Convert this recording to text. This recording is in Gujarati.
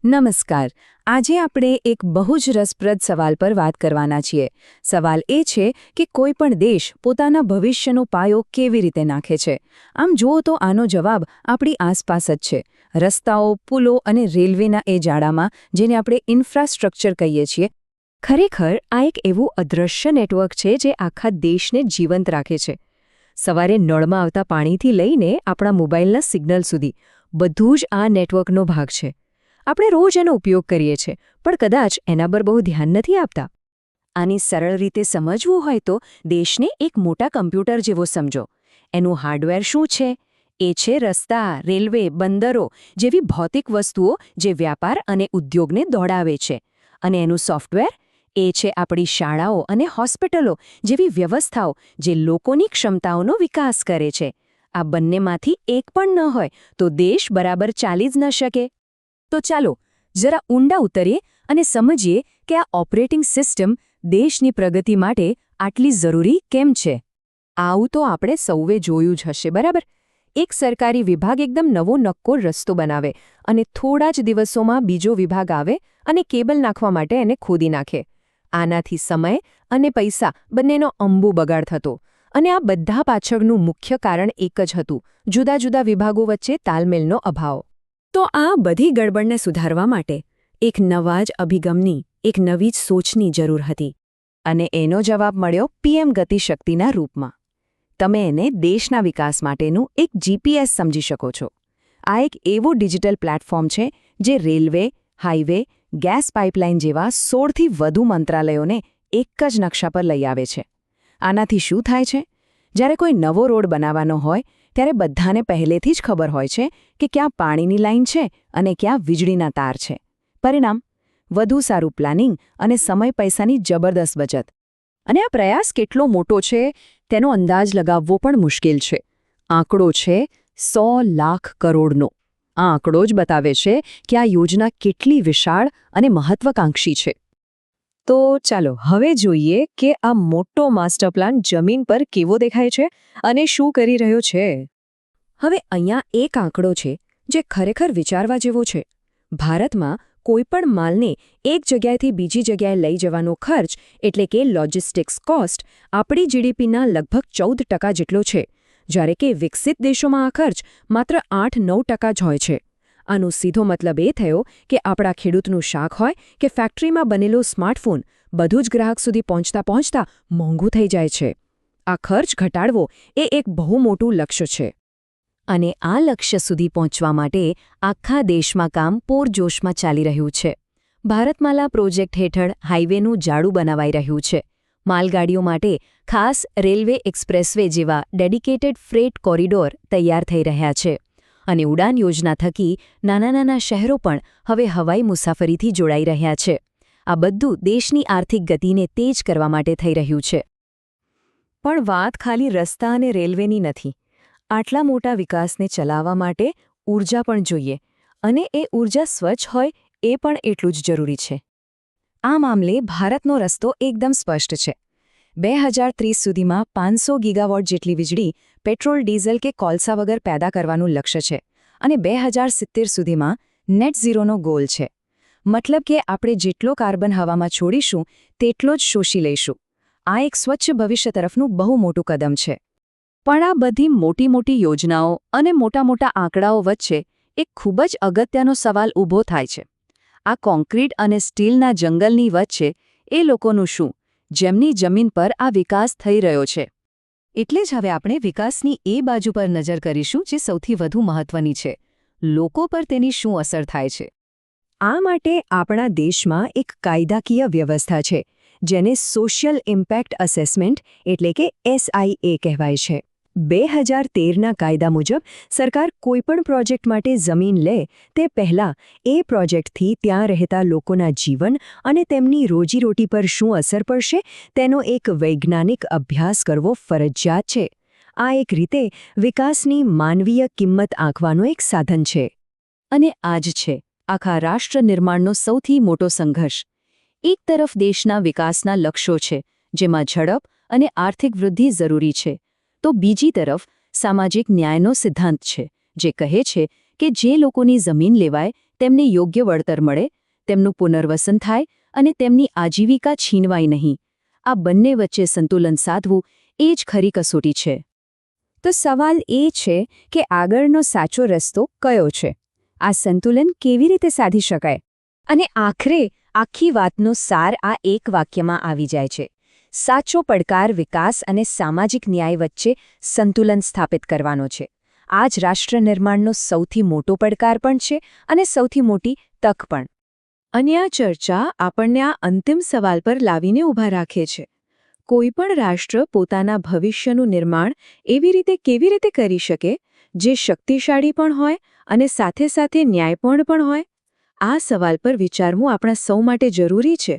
નમસ્કાર. આજે આપણે એક બહુ જ રસપ્રદ સવાલ પર વાત કરવાના છીએ. સવાલ એ છે કે કોઈ પણ દેશ પોતાના ભવિષ્યનો પાયો કેવી રીતે નાખે છે. આમ જુઓ તો આનો જવાબ આપણી આસપાસ જ છે. રસ્તાઓ, પુલો અને રેલવેના એ જાળામાં, જેને આપણે ઇન્ફ્રાસ્ટ્રક્ચર કહીએ છીએ. ખરેખર આ એક એવું અદૃશ્ય નેટવર્ક છે જે આખા દેશને જીવંત રાખે છે. સવારે નળમાં આવતા પાણીથી લઈને આપણા મોબાઈલના સિગ્નલ સુધી બધું જ આ નેટવર્કનો ભાગ છે. આપણે રોજ એનો ઉપયોગ કરીએ છીએ, પણ કદાચ એના પર બહુ ધ્યાન નથી આપતા. આની સરળ રીતે સમજવું હોય તો દેશને એક મોટા કમ્પ્યુટર જેવો સમજો. એનું હાર્ડવેર શું છે? એ છે રસ્તા, રેલવે, બંદરો જેવી ભૌતિક વસ્તુઓ જે વ્યાપાર અને ઉદ્યોગને દોડાવે છે. અને એનું સોફ્ટવેર? એ છે આપણી શાળાઓ અને હોસ્પિટલો જેવી વ્યવસ્થાઓ જે લોકોની ક્ષમતાઓનો વિકાસ કરે છે. આ બંનેમાંથી એક પણ ન હોય તો દેશ બરાબર ચાલી જ ન શકે. તો ચાલો જરા ઊંડા ઉતરીએ અને સમજીએ કે આ ઓપરેટિંગ સિસ્ટમ દેશની પ્રગતિ માટે આટલી જરૂરી કેમ છે. આવું તો આપણે સૌએ જોયું જ હશે, બરાબર? એક સરકારી વિભાગ એકદમ નવો નક્કો રસ્તો બનાવે અને થોડા જ દિવસોમાં બીજો વિભાગ આવે અને કેબલ નાખવા માટે એને ખોદી નાખે. આનાથી સમય અને પૈસા બંનેનો અંબુ બગાડ થતો. અને આ બધા પાછળનું મુખ્ય કારણ એક જ હતું: જુદા જુદા વિભાગો વચ્ચે તાલમેલનો અભાવ. તો આ બધી ગડબડને સુધારવા માટે એક નવા જ અભિગમની, એક નવી જ સોચની જરૂર હતી. અને એનો જવાબ મળ્યો પીએમ ગતિશક્તિના રૂપમાં. તમે એને દેશના વિકાસ માટેનું એક જીપીએસ સમજી શકો છો. આ એક એવું ડિજિટલ પ્લેટફોર્મ છે જે રેલવે, હાઈવે, ગેસ પાઇપલાઇન જેવા 16થી વધુ મંત્રાલયોને એક જ નકશા પર લઈ આવે છે. આનાથી શું થાય છે? જ્યારે કોઈ નવો રોડ બનાવવાનો હોય ત્યારે બધાને પહેલેથી જ ખબર હોય છે કે ક્યાં પાણીની લાઇન છે અને ક્યાં વીજળીના તાર છે. પરિણામ: વધુ સારું પ્લાનિંગ અને સમય પૈસાની જબરદસ્ત બચત. અને આ પ્રયાસ કેટલો મોટો છે તેનો અંદાજ લગાવવો પણ મુશ્કેલ છે. આંકડો છે 100 લાખ કરોડનો. આ આંકડો જ બતાવે છે કે આ યોજના કેટલી વિશાળ અને મહત્વાકાંક્ષી છે. તો ચાલો હવે જોઈએ કે આ મોટો માસ્ટર પ્લાન જમીન પર કેવો દેખાય છે અને શું કરી રહ્યો છે. હવે અહીંયા એક આંકડો છે જે ખરેખર વિચારવા જેવો છે. ભારતમાં કોઈપણ માલને એક જગ્યાએથી બીજી જગ્યાએ લઈ જવાનો ખર્ચ, એટલે કે લોજિસ્ટિક્સ કોસ્ટ, આપણી જીડીપીના લગભગ 14% જેટલો છે, જ્યારે કે વિકસિત દેશોમાં આ ખર્ચ માત્ર 8-9% જ હોય છે. આનો સીધો મતલબ એ થયો કે આપણા ખેડૂતનું શાક હોય કે ફેક્ટરીમાં બનેલો સ્માર્ટફોન, બધું જ ગ્રાહક સુધી પહોંચતા મોંઘું થઈ જાય છે. આ ખર્ચ ઘટાડવો એ એક બહુ મોટું લક્ષ્ય છે. અને આ લક્ષ્ય સુધી પહોંચવા માટે આખા દેશમાં કામ પૂરજોશમાં ચાલી રહ્યું છે. ભારતમાલા પ્રોજેક્ટ હેઠળ હાઈવેનું જાળું બનાવાઈ રહ્યું છે. માલગાડીઓ માટે ખાસ રેલવે એક્સપ્રેસવે જેવા ડેડિકેટેડ ફ્રેટ કોરિડોર તૈયાર થઈ રહ્યા છે. અને ઉડાન યોજના થકી નાના શહેરો પણ હવે હવાઈ મુસાફરીથી જોડાઈ રહ્યા છે. આ બધું દેશની આર્થિક ગતિને તેજ કરવા માટે થઈ રહ્યું છે. પણ વાત ખાલી રસ્તા અને રેલવેની નથી. આટલા મોટા વિકાસને ચલાવવા માટે ઊર્જા પણ જોઈએ. અને એ ઊર્જા સ્વચ્છ હોય એ પણ એટલું જ જરૂરી છે. આ મામલે ભારતનો રસ્તો એકદમ સ્પષ્ટ છે. 2030 સુધીમાં 500 ગીગાવોટ જેટલી વીજળી પેટ્રોલ, ડીઝલ કે કોલસા વગર પેદા કરવાનું લક્ષ્ય છે. અને 2070 સુધીમાં નેટ ઝીરોનો ગોલ છે. મતલબ કે આપણે જેટલો કાર્બન હવામાં છોડીશું તેટલો જ શોષી લઈશું. આ એક સ્વચ્છ ભવિષ્ય તરફનું બહુ મોટું કદમ છે. પણ આ બધી મોટી યોજનાઓ અને મોટા આંકડાઓ વચ્ચે એક ખૂબ જ અગત્યનો સવાલ ઊભો થાય છે. આ કોન્ક્રીટ અને સ્ટીલના જંગલની વચ્ચે એ લોકોનું શું, જેમની જમીન પર આ વિકાસ થઈ રહ્યો છે. એટલે જ હવે આપણે વિકાસની એ બાજુ પર નજર કરીશું જે સૌથી વધુ મહત્વની છે: લોકો પર તેની શું અસર થાય છે. આ માટે આપણા દેશમાં એક કાયદાકીય વ્યવસ્થા છે જેને સોશિયલ ઇમ્પેક્ટ અસેસમેન્ટ એટલે કે SIA કહેવાય છે. 2013ના કાયદા મુજબ સરકાર કોઈપણ પ્રોજેક્ટ માટે જમીન લે તે પહેલાં એ પ્રોજેક્ટથી ત્યાં રહેતા લોકોના જીવન અને તેમની રોજીરોટી પર શું અસર પડશે તેનો એક વૈજ્ઞાનિક અભ્યાસ કરવો ફરજિયાત છે. આ એક રીતે વિકાસની માનવીય કિંમત આંકવાનો એક સાધન છે. અને આ જ છે આખા રાષ્ટ્ર નિર્માણનો સૌથી મોટો સંઘર્ષ. એક તરફ દેશના વિકાસના લક્ષ્યો છે જેમાં ઝડપ અને આર્થિક વૃદ્ધિ જરૂરી છે, તો બીજી તરફ સામાજિક ન્યાયનો સિદ્ધાંત છે જે કહે છે કે જે લોકોની જમીન લેવાય તેમને યોગ્ય વળતર મળે, તેમનું પુનર્વસન થાય અને તેમની આજીવિકા છીનવાય નહીં. આ બંને વચ્ચે સંતુલન સાધવું એ જ ખરી કસોટી છે. તો સવાલ એ છે કે આગળનો સાચો રસ્તો કયો છે? આ સંતુલન કેવી રીતે સાધી શકાય? અને આખરે આખી વાતનો સાર આ એક વાક્યમાં આવી જાય છે: સાચો પડકાર વિકાસ અને સામાજિક ન્યાય વચ્ચે સંતુલન સ્થાપિત કરવાનો છે. આ જ રાષ્ટ્ર નિર્માણનો સૌથી મોટો પડકાર પણ છે અને સૌથી મોટી તક પણ. અને આ ચર્ચા આપણને આ અંતિમ સવાલ પર લાવીને ઊભા રાખે છે: કોઈપણ રાષ્ટ્ર પોતાના ભવિષ્યનું નિર્માણ કેવી રીતે કરી શકે જે શક્તિશાળી પણ હોય અને સાથે સાથે ન્યાયપૂર્ણ પણ હોય? આ સવાલ પર વિચારવું આપણા સૌ માટે જરૂરી છે.